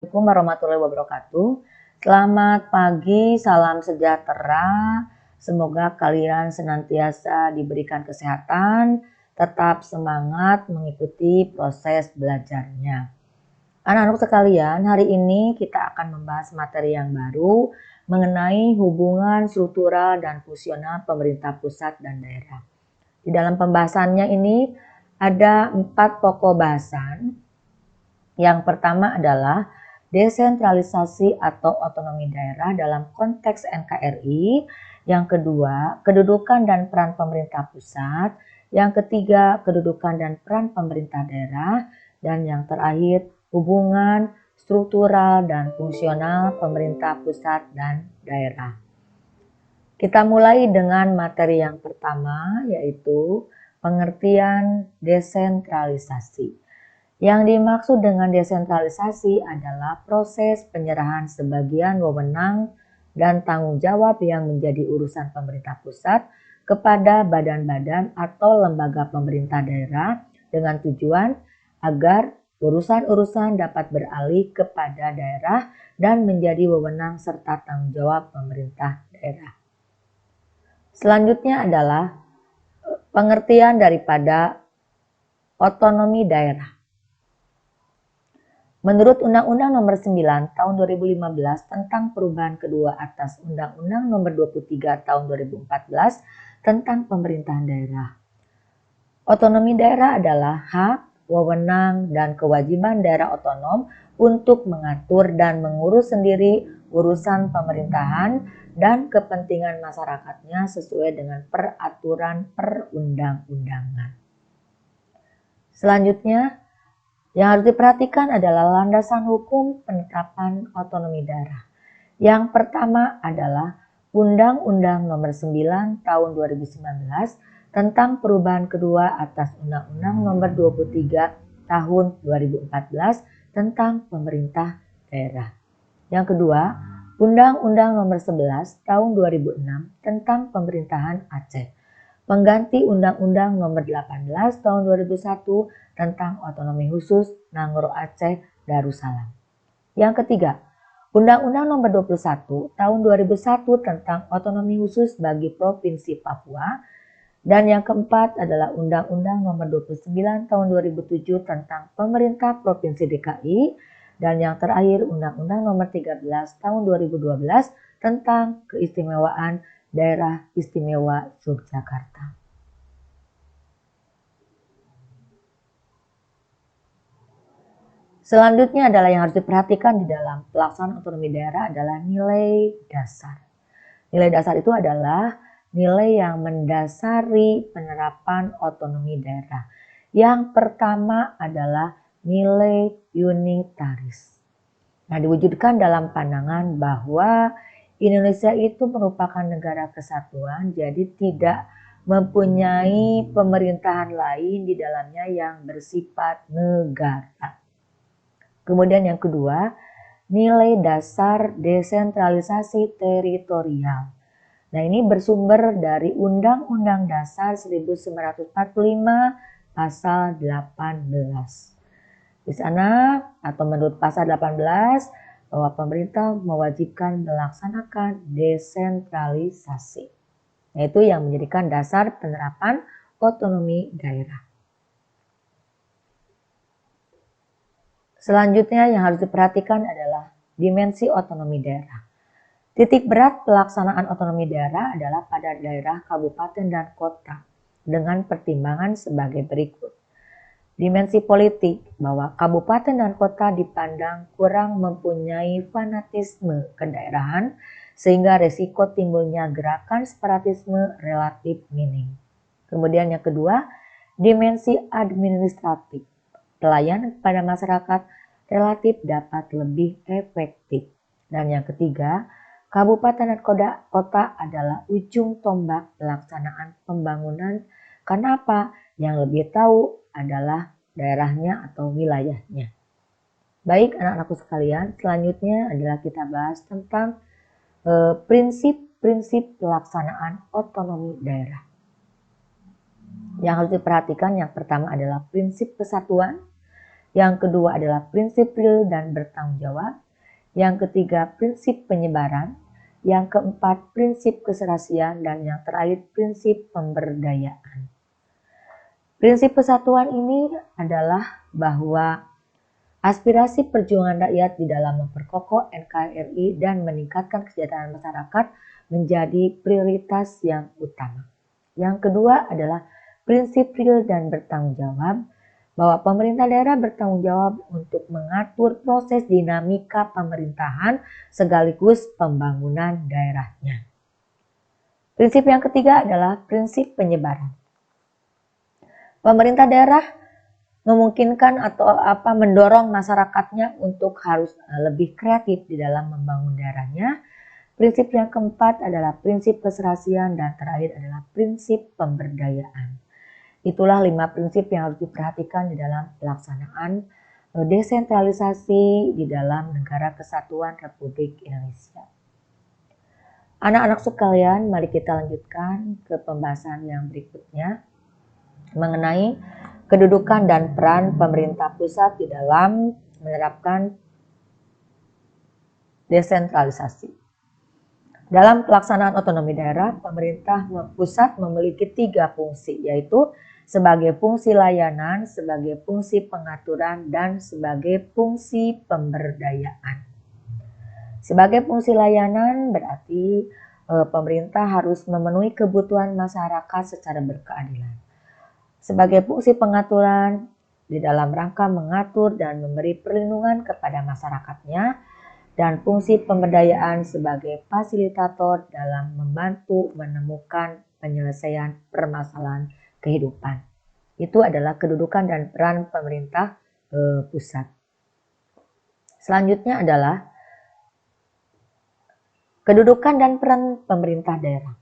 Assalamualaikum warahmatullahi wabarakatuh. Selamat pagi, salam sejahtera. Semoga kalian senantiasa diberikan kesehatan, tetap semangat mengikuti proses belajarnya. Anak-anak sekalian, hari ini kita akan membahas materi yang baru mengenai hubungan struktural dan fungsional pemerintah pusat dan daerah. Di dalam pembahasannya ini ada 4 pokok bahasan. Yang pertama adalah desentralisasi atau otonomi daerah dalam konteks NKRI. Yang kedua, kedudukan dan peran pemerintah pusat. Yang ketiga, kedudukan dan peran pemerintah daerah. Dan yang terakhir, hubungan struktural dan fungsional pemerintah pusat dan daerah. Kita mulai dengan materi yang pertama, yaitu pengertian desentralisasi. Yang dimaksud dengan desentralisasi adalah proses penyerahan sebagian wewenang dan tanggung jawab yang menjadi urusan pemerintah pusat kepada badan-badan atau lembaga pemerintah daerah dengan tujuan agar urusan-urusan dapat beralih kepada daerah dan menjadi wewenang serta tanggung jawab pemerintah daerah. Selanjutnya adalah pengertian daripada otonomi daerah. Menurut Undang-Undang Nomor 9 Tahun 2015 tentang perubahan kedua atas Undang-Undang Nomor 23 Tahun 2014 tentang pemerintahan daerah. Otonomi daerah adalah hak, wewenang, dan kewajiban daerah otonom untuk mengatur dan mengurus sendiri urusan pemerintahan dan kepentingan masyarakatnya sesuai dengan peraturan perundang-undangan. Selanjutnya, yang harus diperhatikan adalah landasan hukum penetapan otonomi daerah. Yang pertama adalah Undang-Undang Nomor 9 Tahun 2019 tentang perubahan kedua atas Undang-Undang Nomor 23 Tahun 2014 tentang pemerintah daerah. Yang kedua, Undang-Undang Nomor 11 Tahun 2006 tentang pemerintahan Aceh, pengganti Undang-Undang Nomor 18 Tahun 2001 tentang otonomi khusus Nanggroe Aceh Darussalam. Yang ketiga, Undang-Undang Nomor 21 Tahun 2001 tentang otonomi khusus bagi Provinsi Papua. Dan yang keempat adalah Undang-Undang Nomor 29 Tahun 2007 tentang Pemerintah Provinsi DKI. Dan yang terakhir Undang-Undang Nomor 13 Tahun 2012 tentang keistimewaan Daerah Istimewa Yogyakarta. Selanjutnya adalah yang harus diperhatikan di dalam pelaksanaan otonomi daerah adalah nilai dasar. Nilai dasar itu adalah nilai yang mendasari penerapan otonomi daerah. Yang pertama adalah nilai unitaris. Nah, diwujudkan dalam pandangan bahwa Indonesia itu merupakan negara kesatuan, jadi tidak mempunyai pemerintahan lain di dalamnya yang bersifat negara. Kemudian yang kedua, nilai dasar desentralisasi teritorial. Nah, ini bersumber dari Undang-Undang Dasar 1945 pasal 18. Di sana atau menurut pasal 18 bahwa pemerintah mewajibkan melaksanakan desentralisasi. Nah, itu yang menjadikan dasar penerapan otonomi daerah. Selanjutnya yang harus diperhatikan adalah dimensi otonomi daerah. Titik berat pelaksanaan otonomi daerah adalah pada daerah kabupaten dan kota dengan pertimbangan sebagai berikut. Dimensi politik, bahwa kabupaten dan kota dipandang kurang mempunyai fanatisme kedaerahan sehingga resiko timbulnya gerakan separatisme relatif minim. Kemudian yang kedua, dimensi administratif. Pelayanan kepada masyarakat relatif dapat lebih efektif. Dan yang ketiga, kabupaten dan kota adalah ujung tombak pelaksanaan pembangunan. Karena apa? Yang lebih tahu adalah daerahnya atau wilayahnya. Baik anak-anakku sekalian, selanjutnya adalah kita bahas tentang prinsip-prinsip pelaksanaan otonomi daerah. Yang harus diperhatikan yang pertama adalah prinsip kesatuan, Yang kedua adalah prinsip real dan bertanggung jawab. Yang ketiga, prinsip penyebaran. Yang keempat, prinsip keserasian. Dan yang terakhir, prinsip pemberdayaan. Prinsip persatuan ini adalah bahwa aspirasi perjuangan rakyat di dalam memperkokoh NKRI dan meningkatkan kesejahteraan masyarakat menjadi prioritas yang utama. Yang kedua adalah prinsip real dan bertanggung jawab, bahwa pemerintah daerah bertanggung jawab untuk mengatur proses dinamika pemerintahan sekaligus pembangunan daerahnya. Prinsip yang ketiga adalah prinsip penyebaran. Pemerintah daerah memungkinkan atau mendorong masyarakatnya untuk harus lebih kreatif di dalam membangun daerahnya. Prinsip yang keempat adalah prinsip keserasian dan terakhir adalah prinsip pemberdayaan. Itulah 5 prinsip yang harus diperhatikan di dalam pelaksanaan desentralisasi di dalam Negara Kesatuan Republik Indonesia. Anak-anak sekalian, mari kita lanjutkan ke pembahasan yang berikutnya mengenai kedudukan dan peran pemerintah pusat di dalam menerapkan desentralisasi. Dalam pelaksanaan otonomi daerah, pemerintah pusat memiliki 3 fungsi, yaitu sebagai fungsi layanan, sebagai fungsi pengaturan, dan sebagai fungsi pemberdayaan. Sebagai fungsi layanan berarti pemerintah harus memenuhi kebutuhan masyarakat secara berkeadilan. Sebagai fungsi pengaturan di dalam rangka mengatur dan memberi perlindungan kepada masyarakatnya, dan fungsi pemberdayaan sebagai fasilitator dalam membantu menemukan penyelesaian permasalahan kehidupan. Itu adalah kedudukan dan peran pemerintah pusat. Selanjutnya adalah kedudukan dan peran pemerintah daerah.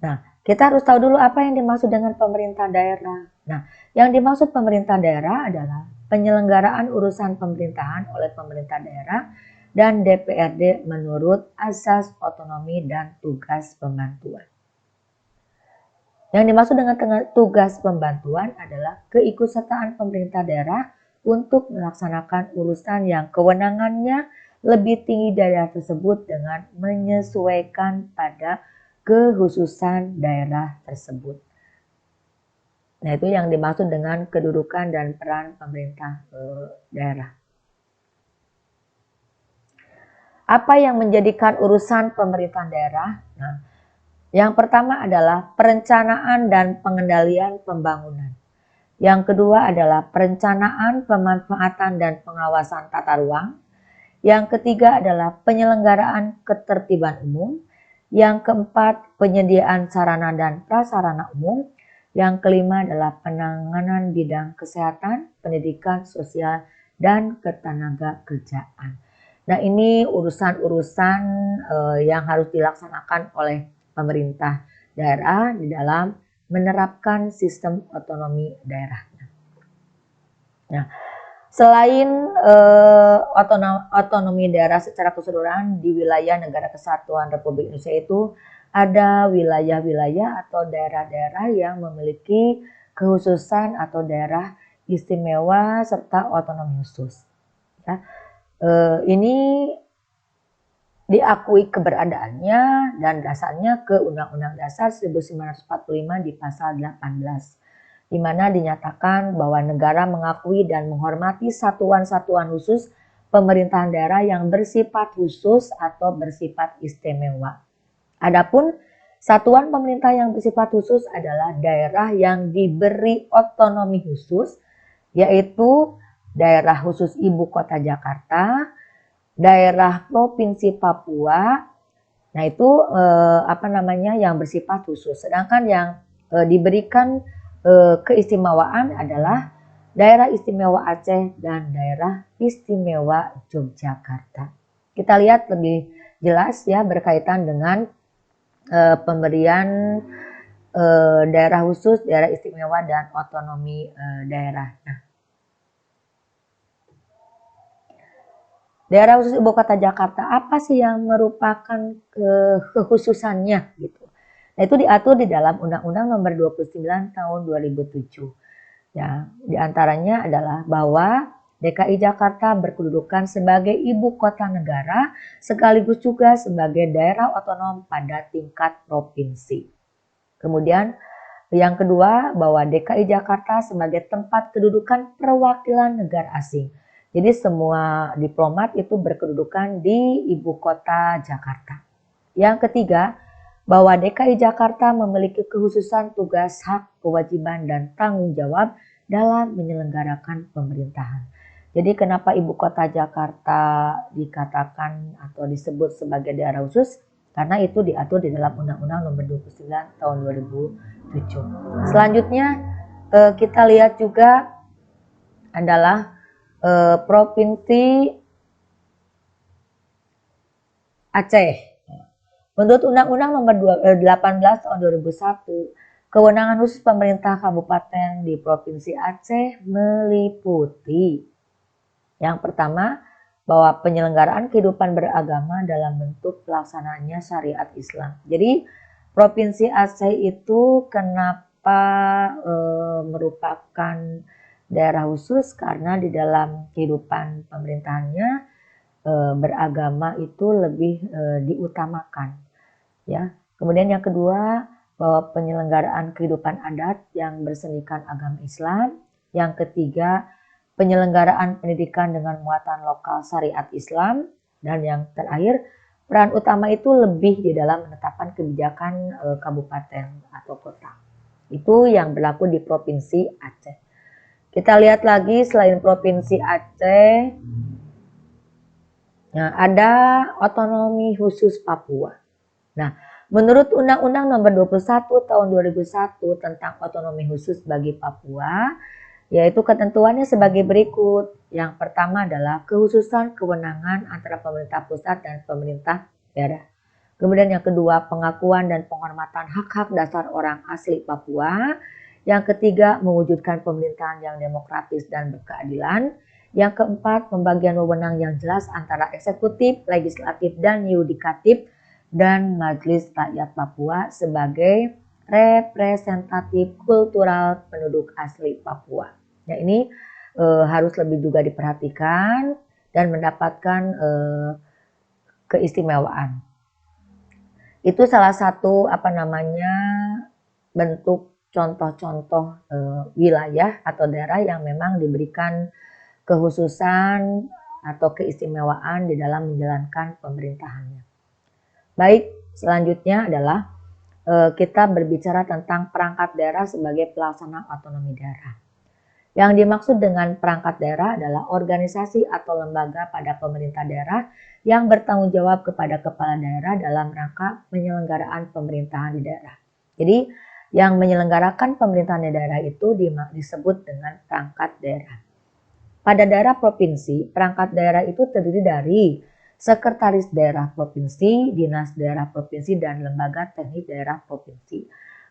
Nah, kita harus tahu dulu apa yang dimaksud dengan pemerintah daerah. Nah, yang dimaksud pemerintah daerah adalah penyelenggaraan urusan pemerintahan oleh pemerintah daerah dan DPRD menurut asas otonomi dan tugas pembantuan. Yang dimaksud dengan tugas pembantuan adalah keikutsertaan pemerintah daerah untuk melaksanakan urusan yang kewenangannya lebih tinggi daerah tersebut dengan menyesuaikan pada kekhususan daerah tersebut. Nah, itu yang dimaksud dengan kedudukan dan peran pemerintah daerah. Apa yang menjadikan urusan pemerintahan daerah? Nah, yang pertama adalah perencanaan dan pengendalian pembangunan. Yang kedua adalah perencanaan, pemanfaatan, dan pengawasan tata ruang. Yang ketiga adalah penyelenggaraan ketertiban umum. Yang keempat, penyediaan sarana dan prasarana umum. Yang kelima adalah penanganan bidang kesehatan, pendidikan, sosial, dan ketenaga kerjaan. Nah, ini urusan-urusan yang harus dilaksanakan oleh pemerintah daerah di dalam menerapkan sistem otonomi daerahnya. Nah, selain otonomi daerah secara keseluruhan di wilayah Negara Kesatuan Republik Indonesia itu ada wilayah-wilayah atau daerah-daerah yang memiliki kekhususan atau daerah istimewa serta otonomi khusus. Ya, ini diakui keberadaannya dan dasarnya ke Undang-Undang Dasar 1945 di pasal 18, di mana dinyatakan bahwa negara mengakui dan menghormati satuan-satuan khusus pemerintahan daerah yang bersifat khusus atau bersifat istimewa. Adapun satuan pemerintah yang bersifat khusus adalah daerah yang diberi otonomi khusus, yaitu daerah khusus Ibu Kota Jakarta, daerah Provinsi Papua. Nah, itu yang bersifat khusus. Sedangkan yang diberikan keistimewaan adalah daerah istimewa Aceh dan daerah istimewa Yogyakarta. Kita lihat lebih jelas ya berkaitan dengan pemberian daerah khusus, daerah istimewa, dan otonomi daerah. Nah, daerah khusus Ibu Kota Jakarta, apa sih yang merupakan kekhususannya gitu. Nah, itu diatur di dalam Undang-Undang Nomor 29 Tahun 2007. Ya, di antaranya adalah bahwa DKI Jakarta berkedudukan sebagai ibu kota negara sekaligus juga sebagai daerah otonom pada tingkat provinsi. Kemudian yang kedua, bahwa DKI Jakarta sebagai tempat kedudukan perwakilan negara asing. Jadi semua diplomat itu berkedudukan di ibu kota Jakarta. Yang ketiga, bahwa DKI Jakarta memiliki kekhususan tugas, hak, kewajiban, dan tanggung jawab dalam menyelenggarakan pemerintahan. Jadi kenapa ibu kota Jakarta dikatakan atau disebut sebagai daerah khusus? Karena itu diatur di dalam Undang-Undang Nomor 29 Tahun 2007. Selanjutnya kita lihat juga adalah Provinsi Aceh. Menurut Undang-Undang Nomor 18 Tahun 2001, kewenangan khusus pemerintah kabupaten di Provinsi Aceh meliputi yang pertama, bahwa penyelenggaraan kehidupan beragama dalam bentuk pelaksanaannya syariat Islam. Jadi Provinsi Aceh itu kenapa merupakan daerah khusus? Karena di dalam kehidupan pemerintahannya beragama itu lebih diutamakan. Ya. Kemudian yang kedua, bahwa penyelenggaraan kehidupan adat yang bersenikan agama Islam. Yang ketiga, penyelenggaraan pendidikan dengan muatan lokal syariat Islam. Dan yang terakhir, peran utama itu lebih di dalam menetapkan kebijakan kabupaten atau kota. Itu yang berlaku di Provinsi Aceh. Kita lihat lagi selain Provinsi Aceh, nah, ada otonomi khusus Papua. Nah, menurut Undang-Undang Nomor 21 Tahun 2001 tentang otonomi khusus bagi Papua, yaitu ketentuannya sebagai berikut. Yang pertama adalah kekhususan kewenangan antara pemerintah pusat dan pemerintah daerah. Kemudian yang kedua, pengakuan dan penghormatan hak-hak dasar orang asli Papua. Yang ketiga, mewujudkan pemerintahan yang demokratis dan berkeadilan. Yang keempat, pembagian wewenang yang jelas antara eksekutif, legislatif, dan yudikatif dan Majelis Rakyat Papua sebagai representatif kultural penduduk asli Papua. Nah, ini harus lebih juga diperhatikan dan mendapatkan keistimewaan. Itu salah satu bentuk contoh-contoh wilayah atau daerah yang memang diberikan kekhususan atau keistimewaan di dalam menjalankan pemerintahannya. Baik, selanjutnya adalah kita berbicara tentang perangkat daerah sebagai pelaksana otonomi daerah. Yang dimaksud dengan perangkat daerah adalah organisasi atau lembaga pada pemerintah daerah yang bertanggung jawab kepada kepala daerah dalam rangka penyelenggaraan pemerintahan di daerah. Jadi, yang menyelenggarakan pemerintahan di daerah itu disebut dengan perangkat daerah. Pada daerah provinsi, perangkat daerah itu terdiri dari Sekretaris Daerah Provinsi, Dinas Daerah Provinsi, dan Lembaga Teknik Daerah Provinsi.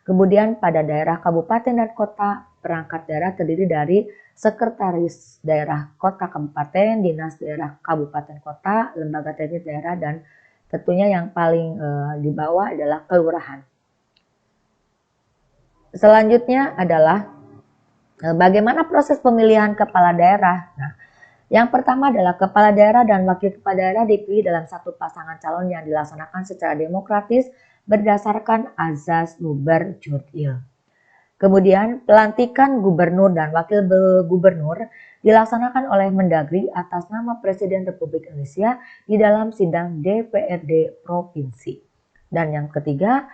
Kemudian pada daerah kabupaten dan kota, perangkat daerah terdiri dari Sekretaris Daerah Kota Kabupaten, Dinas Daerah Kabupaten Kota, Lembaga Teknik Daerah, dan tentunya yang paling di bawah adalah kelurahan. Selanjutnya adalah bagaimana proses pemilihan kepala daerah. Nah, yang pertama adalah kepala daerah dan wakil kepala daerah dipilih dalam satu pasangan calon yang dilaksanakan secara demokratis berdasarkan azas Luber Jurdil. Kemudian pelantikan gubernur dan wakil gubernur dilaksanakan oleh Mendagri atas nama Presiden Republik Indonesia di dalam sidang DPRD Provinsi. Dan yang ketiga,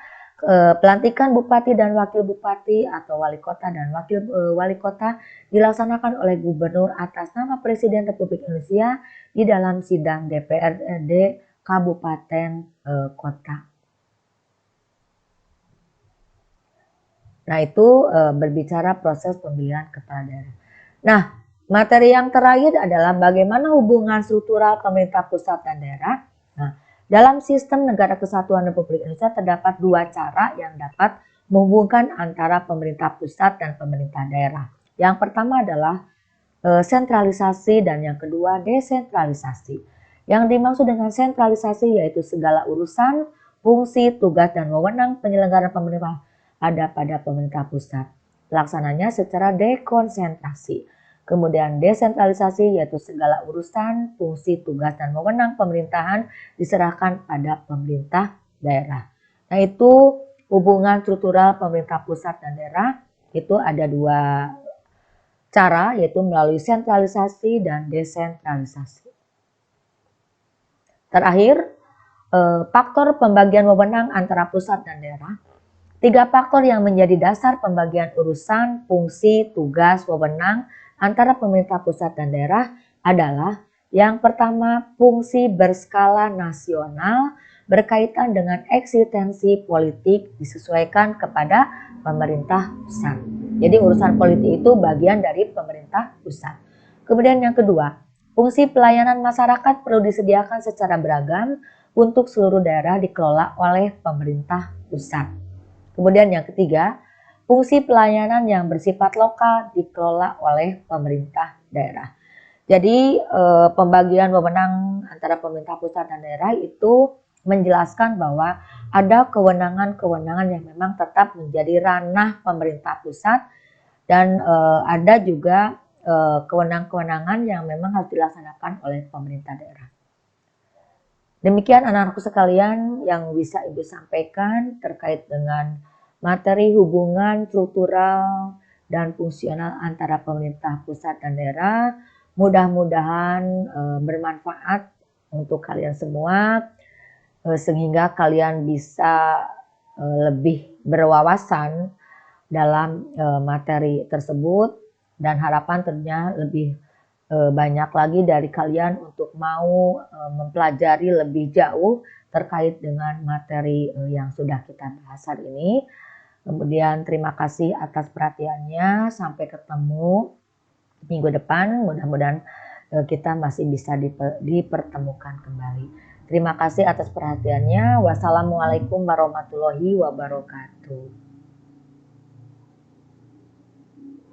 pelantikan bupati dan wakil bupati atau wali kota dan wakil wali kota dilaksanakan oleh gubernur atas nama Presiden Republik Indonesia di dalam sidang DPRD kabupaten kota. Nah, itu berbicara proses pemilihan kepala daerah. Nah, materi yang terakhir adalah bagaimana hubungan struktural pemerintah pusat dan daerah. Nah, dalam sistem negara kesatuan Republik Indonesia terdapat dua cara yang dapat menghubungkan antara pemerintah pusat dan pemerintah daerah. Yang pertama adalah sentralisasi dan yang kedua desentralisasi. Yang dimaksud dengan sentralisasi yaitu segala urusan, fungsi, tugas, dan wewenang penyelenggaraan pemerintah ada pada pemerintah pusat. pelaksananya secara dekonsentrasi. Kemudian desentralisasi yaitu segala urusan, fungsi, tugas, dan wewenang pemerintahan diserahkan pada pemerintah daerah. Nah, itu hubungan struktural pemerintah pusat dan daerah itu ada dua cara, yaitu melalui sentralisasi dan desentralisasi. Terakhir, faktor pembagian wewenang antara pusat dan daerah. 3 faktor yang menjadi dasar pembagian urusan, fungsi, tugas, wewenang antara pemerintah pusat dan daerah adalah yang pertama, fungsi berskala nasional berkaitan dengan eksistensi politik disesuaikan kepada pemerintah pusat. Jadi urusan politik itu bagian dari pemerintah pusat. Kemudian yang kedua, fungsi pelayanan masyarakat perlu disediakan secara beragam untuk seluruh daerah dikelola oleh pemerintah pusat. Kemudian yang ketiga, fungsi pelayanan yang bersifat lokal dikelola oleh pemerintah daerah. Jadi pembagian wewenang antara pemerintah pusat dan daerah itu menjelaskan bahwa ada kewenangan-kewenangan yang memang tetap menjadi ranah pemerintah pusat dan ada juga kewenangan-kewenangan yang memang harus dilaksanakan oleh pemerintah daerah. Demikian anak-anakku sekalian yang bisa Ibu sampaikan terkait dengan materi hubungan struktural dan fungsional antara pemerintah pusat dan daerah. Mudah-mudahan bermanfaat untuk kalian semua sehingga kalian bisa lebih berwawasan dalam materi tersebut, dan harapan tentunya lebih banyak lagi dari kalian untuk mau mempelajari lebih jauh terkait dengan materi yang sudah kita bahas hari ini. Kemudian terima kasih atas perhatiannya. Sampai ketemu minggu depan. Mudah-mudahan kita masih bisa dipertemukan kembali. Terima kasih atas perhatiannya. Wassalamualaikum warahmatullahi wabarakatuh.